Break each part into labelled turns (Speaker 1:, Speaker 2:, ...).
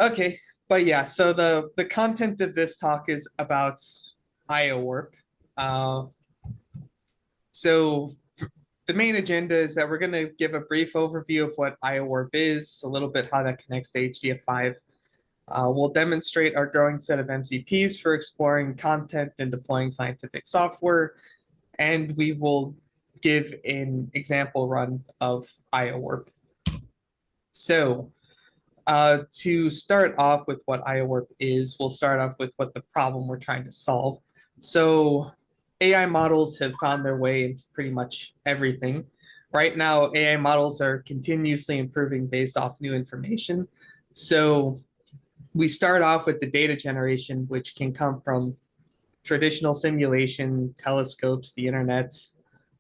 Speaker 1: Okay, but yeah, so the content of this talk is about IOWarp. Uh, so the main agenda is that we're going to give a brief overview of what IOWarp is, a little bit how that connects to HDF5. We'll demonstrate our growing set of MCPs for exploring content and deploying scientific software, and we will give an example run of IOWarp. So to start off with what IOWarp is, we'll start off with what the problem we're trying to solve. So AI models have found their way into pretty much everything. Right now, AI models are continuously improving based off new information. So we start off with the data generation, which can come from traditional simulation, telescopes, the internet,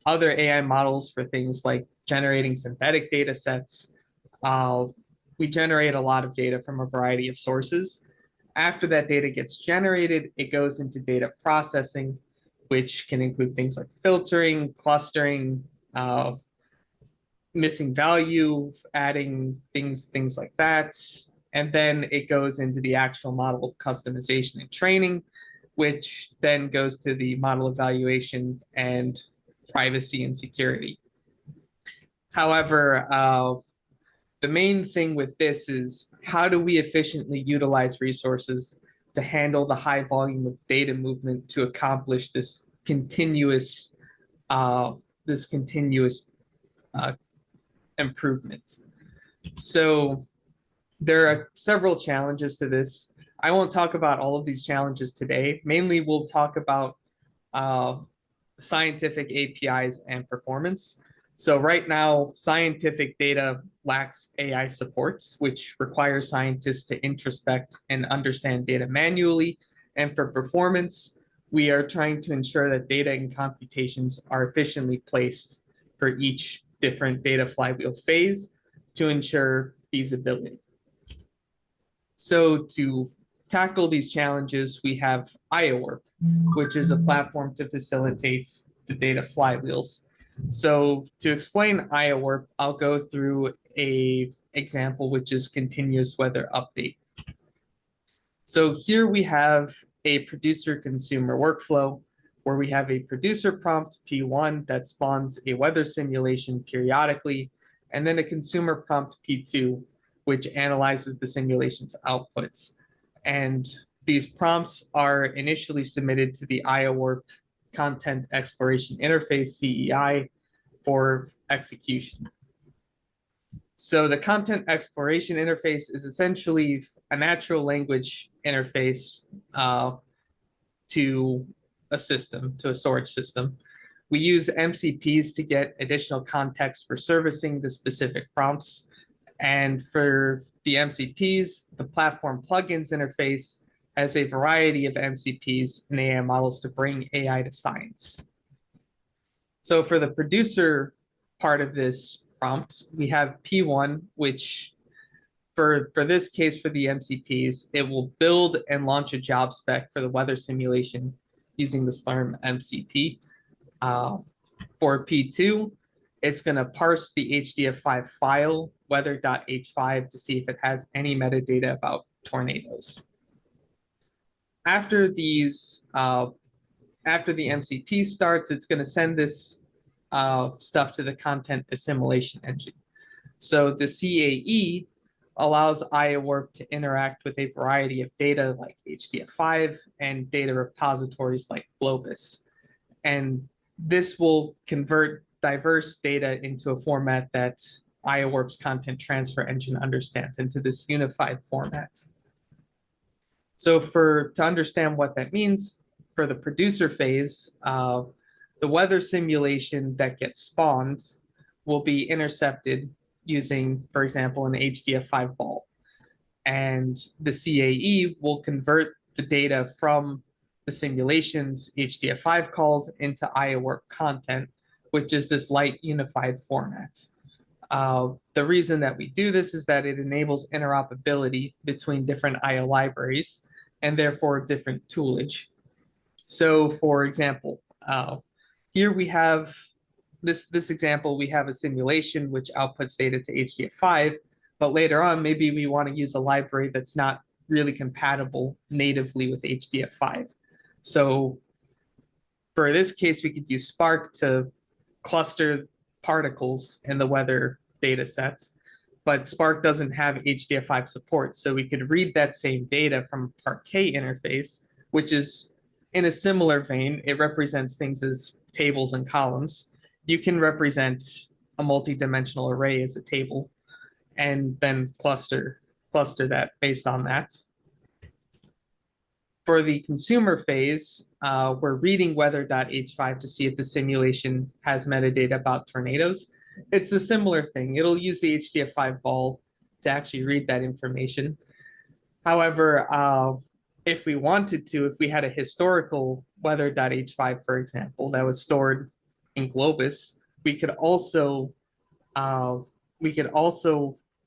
Speaker 1: other AI models for things like generating synthetic data sets. Uh, we generate a lot of data from a variety of sources. After that data gets generated, it goes into data processing, which can include things like filtering, clustering, missing value, adding things like that. And then it goes into the actual model customization and training, which then goes to the model evaluation and privacy and security. However, the main thing with this is how do we efficiently utilize resources to handle the high volume of data movement to accomplish uh, this continuous uh, improvement. So there are several challenges to this. I won't talk about all of these challenges today. Mainly, we'll talk about uh, scientific APIs and performance. So right now, scientific data lacks AI supports, which requires scientists to introspect and understand data manually. And for performance, we are trying to ensure that data and computations are efficiently placed for each different data flywheel phase to ensure feasibility. So to tackle these challenges, we have IOWarp, which is a platform to facilitate the data flywheels. So to explain IOWarp, I'll go through a example, which is continuous weather update. So here we have a producer-consumer workflow where we have a producer prompt P1 that spawns a weather simulation periodically, and then a consumer prompt P2, which analyzes the simulation's outputs. And these prompts are initially submitted to the IOWarp Content Exploration Interface, CEI, for execution. So the Content Exploration Interface is essentially a natural language interface to a system, to a storage system. We use MCPs to get additional context for servicing the specific prompts. And for the MCPs, the platform plugins interface has a variety of MCPs and AI models to bring AI to science. So for the producer part of this prompt, we have P1, which for this case, for the MCPs, it will build and launch a job spec for the weather simulation using the Slurm MCP. For P2, it's going to parse the HDF5 file, weather.h5, to see if it has any metadata about tornadoes. After the MCP starts, it's going to send this stuff to the content assimilation engine. So the CAE allows IOWarp to interact with a variety of data like HDF5 and data repositories like Globus. And this will convert diverse data into a format that IOWarp's content transfer engine understands into this unified format. So to understand what that means, for the producer phase, the weather simulation that gets spawned will be intercepted using, for example, an HDF5 ball. And the CAE will convert the data from the simulation's HDF5 calls into IOWarp content, which is this light unified format. The reason that we do this is that it enables interoperability between different IO libraries and therefore different toolage. So for example, here we have this example, we have a simulation which outputs data to HDF5, But later on, maybe we want to use a library that's not really compatible natively with HDF5. So for this case, we could use Spark to cluster particles in the weather data sets, but Spark doesn't have HDF5 support. So we could read that same data from a Parquet interface, which is in a similar vein. It represents things as tables and columns. You can represent a multi-dimensional array as a table and then cluster that based on that. For the consumer phase, we're reading weather.h5 to see if the simulation has metadata about tornadoes. It's a similar thing. It'll use the HDF5 ball to actually read that information. However, if we wanted to, if we had a historical weather.h5, for example, that was stored in Globus, we could also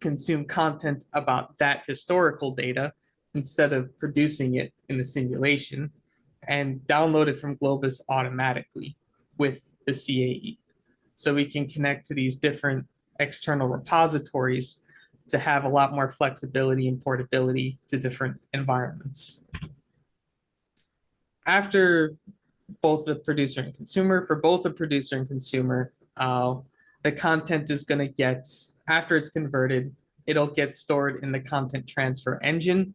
Speaker 1: consume content about that historical data instead of producing it in the simulation and download it from Globus automatically with the CAE. So we can connect to these different external repositories to have a lot more flexibility and portability to different environments. After both the producer and consumer, for both the producer and consumer, the content is going to get, after it's converted, it'll get stored in the content transfer engine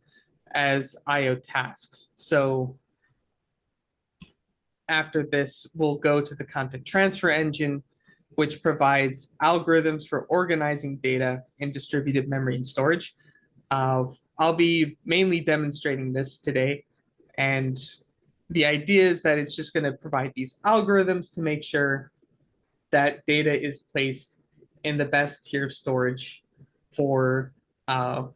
Speaker 1: as IO tasks. So after this, we'll go to the content transfer engine, which provides algorithms for organizing data in distributed memory and storage. I'll be mainly demonstrating this today. And the idea is that it's just going to provide these algorithms to make sure that data is placed in the best tier of storage for the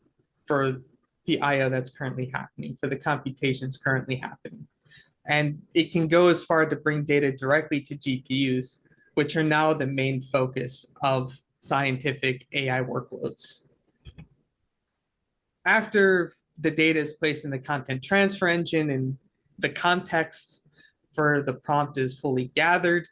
Speaker 1: IO that's currently happening, for the computations currently happening. And it can go as far to bring data directly to GPUs, which are now the main focus of scientific AI workloads. After the data is placed in the content transfer engine and the context for the prompt is fully gathered,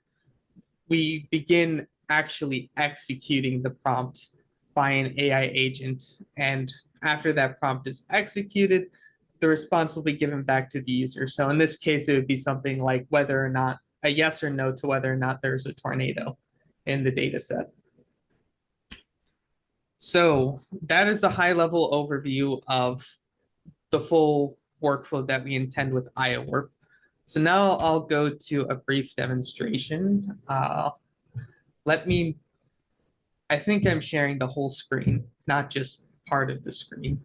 Speaker 1: we begin actually executing the prompt by an AI agent. And after that prompt is executed, the response will be given back to the user. So in this case, it would be something like whether or not, a yes or no to whether or not there's a tornado in the data set. So that is a high-level overview of the full workflow that we intend with IOWarp. So now I'll go to a brief demonstration. I think I'm sharing the whole screen, not just part of the screen.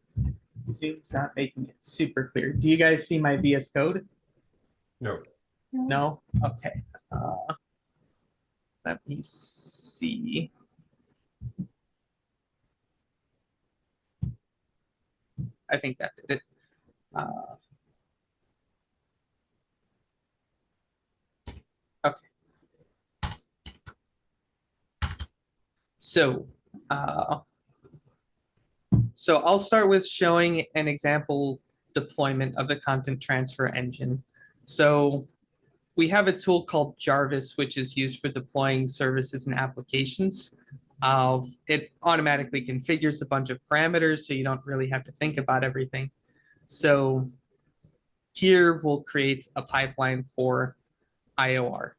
Speaker 1: Zoom's not making it super clear. Do you guys see my VS Code?
Speaker 2: No.
Speaker 1: No? Okay. Let me see. I think that did it. Okay. So I'll start with showing an example deployment of the content transfer engine. So we have a tool called Jarvis, which is used for deploying services and applications. It automatically configures a bunch of parameters, so you don't really have to think about everything. So here we'll create a pipeline for IOR.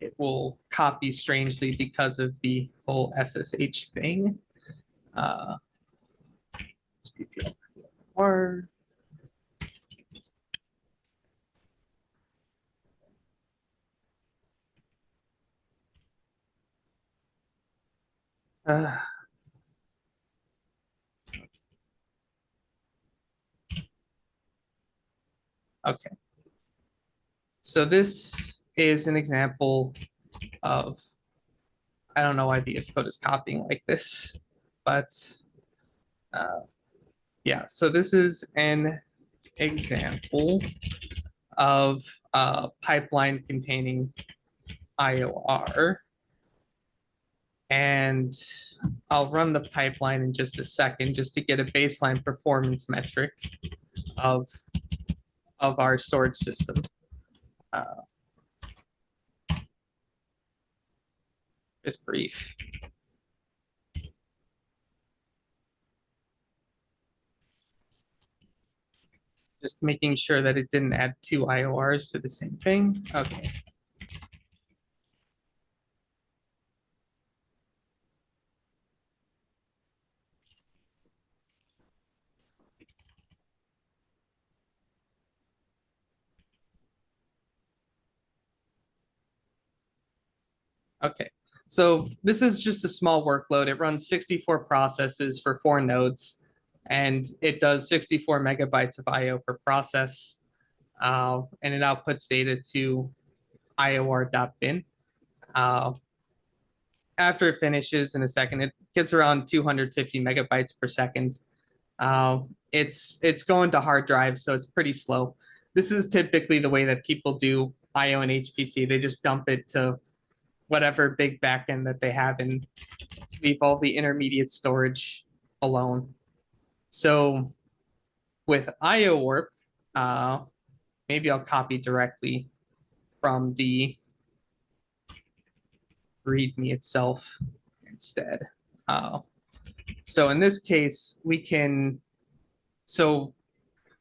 Speaker 1: It will copy strangely because of the whole SSH thing. Okay. So this is an example of, I don't know why VS Code is copying like this, but yeah, so this is an example of a pipeline containing IOR. And I'll run the pipeline in just a second just to get a baseline performance metric of our storage system. unscripted brief. Just making sure that it didn't add two IORs to the same thing. Okay. Okay, so this is just a small workload. It runs 64 processes for 4 nodes, and it does 64 megabytes of IO per process, and it outputs data to IOR.bin. After it finishes in a second, it gets around 250 megabytes per second. It's going to hard drive, so it's pretty slow. This is typically the way that people do IO and HPC. They just dump it to whatever big backend that they have and leave all the intermediate storage alone. So with IOWarp, maybe I'll copy directly from the README itself instead. So in this case, we can, so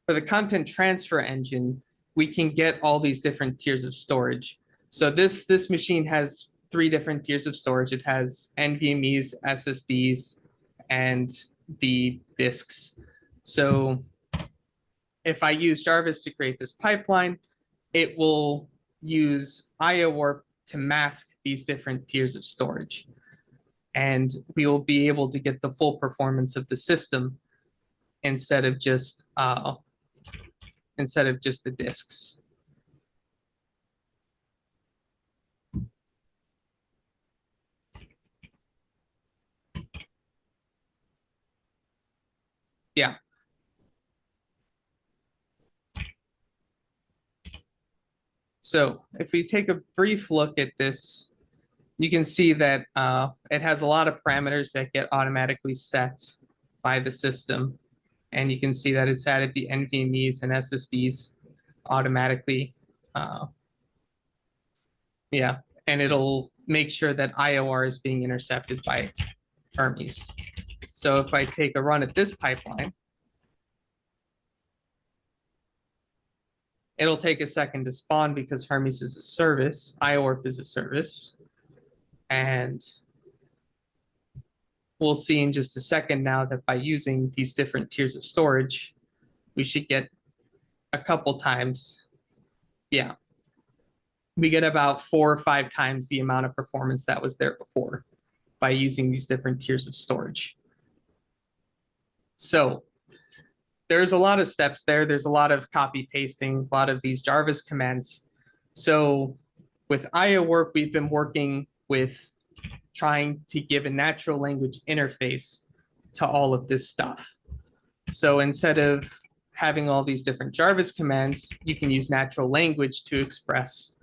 Speaker 1: for the content transfer engine, we can get all these different tiers of storage. So this machine has 3 different tiers of storage. It has NVMEs, SSDs, and the disks. So if I use Jarvis to create this pipeline, it will use IOWarp to mask these different tiers of storage. And we will be able to get the full performance of the system instead of just the disks. Yeah. So if we take a brief look at this, you can see that it has a lot of parameters that get automatically set by the system. And you can see that it's added the NVMEs and SSDs automatically. Yeah, and it'll make sure that IOR is being intercepted by Hermes. So if I take a run at this pipeline, it'll take a second to spawn because Hermes is a service, IOWarp is a service. And we'll see in just a second now that by using these different tiers of storage, we should get a couple times. Yeah, we get about 4 or 5 times the amount of performance that was there before by using these different tiers of storage. So there's a lot of steps there. There's a lot of copy pasting, a lot of these Jarvis commands. So with IOWarp, we've been working with trying to give a natural language interface to all of this stuff. So instead of having all these different Jarvis commands, you can use natural language to express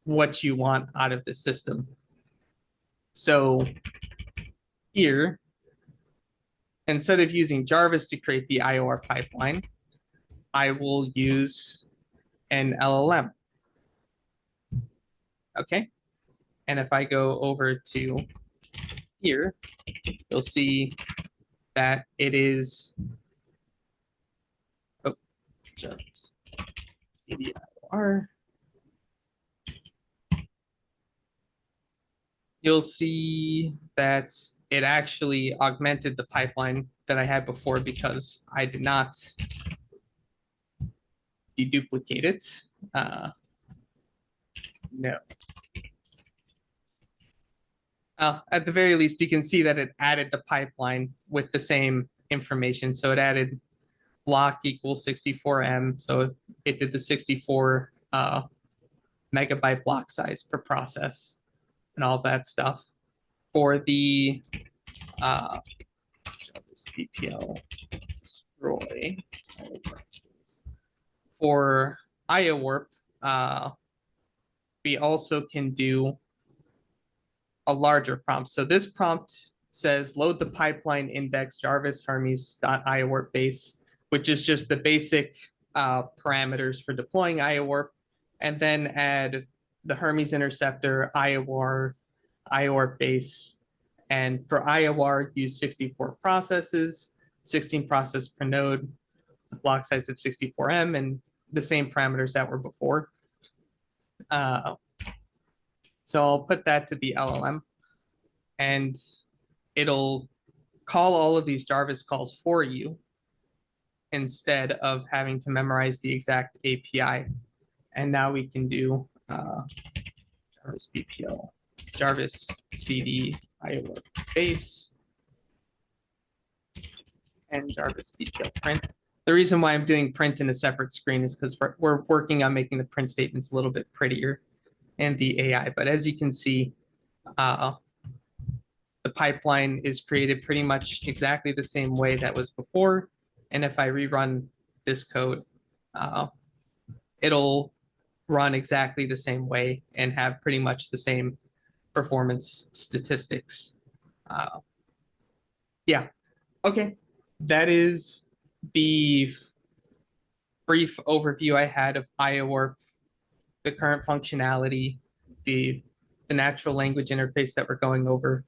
Speaker 1: what you want out of the system. So here, instead of using Jarvis to create the IOR pipeline, I will use an LLM. Okay. And if I go over to here, you'll see that it is, oh, Jarvis, CDIOR. You'll see that it actually augmented the pipeline that I had before because I did not deduplicate it. No. At the very least, you can see that it added the pipeline with the same information. So it added block equals 64M. So it did the 64 megabyte block size per process and all that stuff. For the this PPL destroy. For IOWarp, we also can do a larger prompt. So this prompt says load the pipeline index Jarvis Hermes.IOWarp base, which is just the basic parameters for deploying IOWarp, and then add the Hermes interceptor, IOWar, IOWarp base. And for IOWarp, use 64 processes, 16 process per node, the block size of 64M, and the same parameters that were before. So I'll put that to the LLM, and it'll call all of these Jarvis calls for you instead of having to memorize the exact API. And now we can do Jarvis BPL, Jarvis CD IOWarp base, and Jarvis BPL print. The reason why I'm doing print in a separate screen is because we're working on making the print statements a little bit prettier in the AI. But as you can see, the pipeline is created pretty much exactly the same way that was before. And if I rerun this code, it'll run exactly the same way and have pretty much the same performance statistics. Yeah, okay. That is the brief overview I had of IOWarp, the current functionality, the natural language interface that we're going over.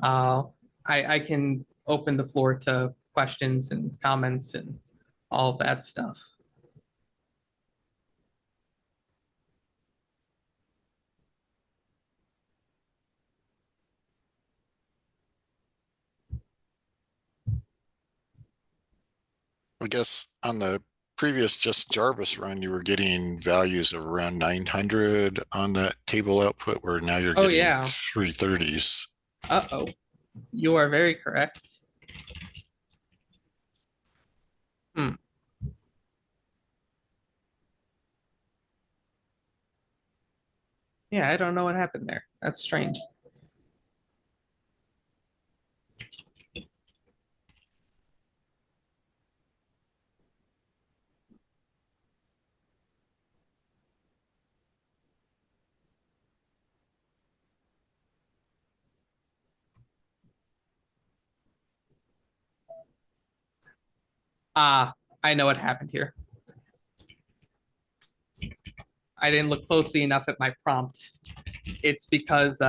Speaker 1: I can open the floor to questions and comments and all that stuff.
Speaker 2: I guess on the previous just Jarvis run, you were getting values of around 900 on that table output, where now you're getting 330s.
Speaker 1: Uh-oh, you are very correct. Yeah, I don't know what happened there. That's strange. I know what happened here. I didn't look closely enough at my prompt. It's because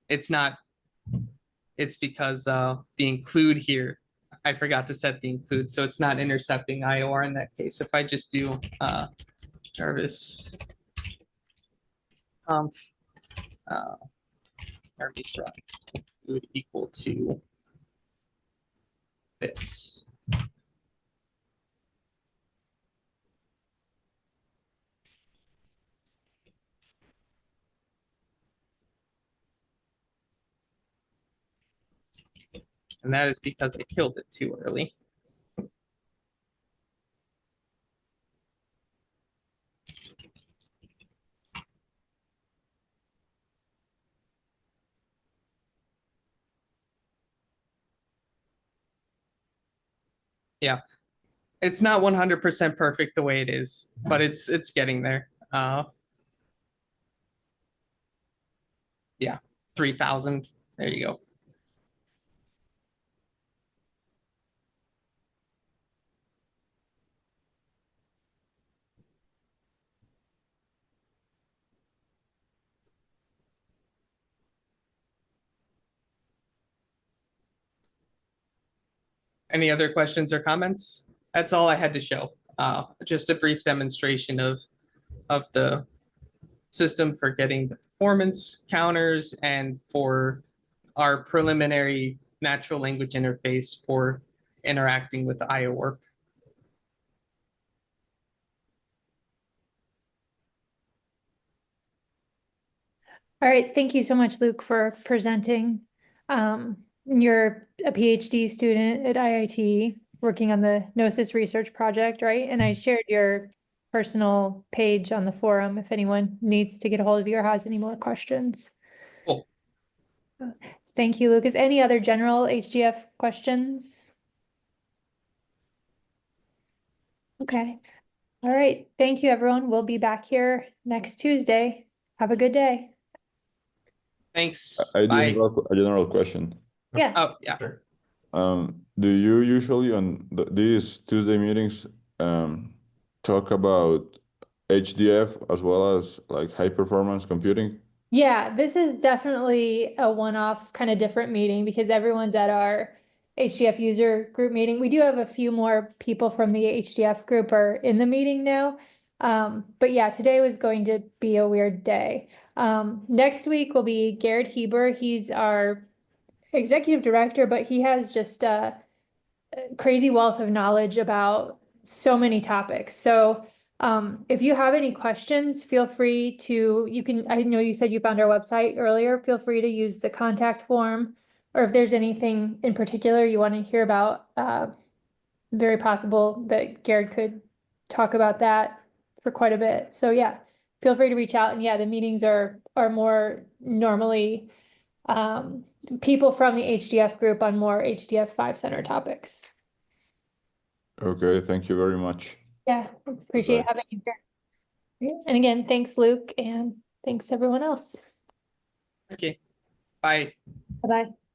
Speaker 1: it's because the include here, I forgot to set the include, so it's not intercepting IOR in that case. If I just do Jarvis conf Jarvis run would equal to this. And that is because I killed it too early. Yeah, it's not 100% perfect the way it is, but it's getting there. Yeah, 3,000. There you go. Any other questions or comments? That's all I had to show. Just a brief demonstration of the system for getting the performance counters and for our preliminary natural language interface for interacting with IOWarp.
Speaker 3: All right, thank you so much, Luke, for presenting. You're a PhD student at IIT working on the Gnosis research project, right? And I shared your personal page on the forum if anyone needs to get a hold of you or has any more questions.
Speaker 1: Cool.
Speaker 3: Thank you, Lucas. Any other general HDF questions? Okay. All right. Thank you, everyone. We'll be back here next Tuesday. Have a good day.
Speaker 1: Thanks.
Speaker 4: I do
Speaker 1: Bye.
Speaker 4: have a general question.
Speaker 3: Yeah.
Speaker 1: Oh, yeah.
Speaker 4: Do you usually on these Tuesday meetings talk about HDF as well as like high performance computing?
Speaker 3: Yeah, this is definitely a one-off kind of different meeting because everyone's at our HDF user group meeting. We do have a few more people from the HDF group are in the meeting now. But yeah, today was going to be a weird day. Next week will be Garrett Heber. He's our executive director, but he has just a crazy wealth of knowledge about so many topics. So if you have any questions, feel free to, I know you said you found our website earlier, feel free to use the contact form, or if there's anything in particular you want to hear about, very possible that Garrett could talk about that for quite a bit. So yeah, feel free to reach out. And yeah, the meetings are more normally people from the HDF group on more HDF 5 center topics.
Speaker 4: Okay, thank you very much.
Speaker 3: Yeah, appreciate
Speaker 4: Bye.
Speaker 3: having you here. And again, thanks, Luke, and thanks everyone else.
Speaker 1: Okay, bye.
Speaker 3: Bye-bye.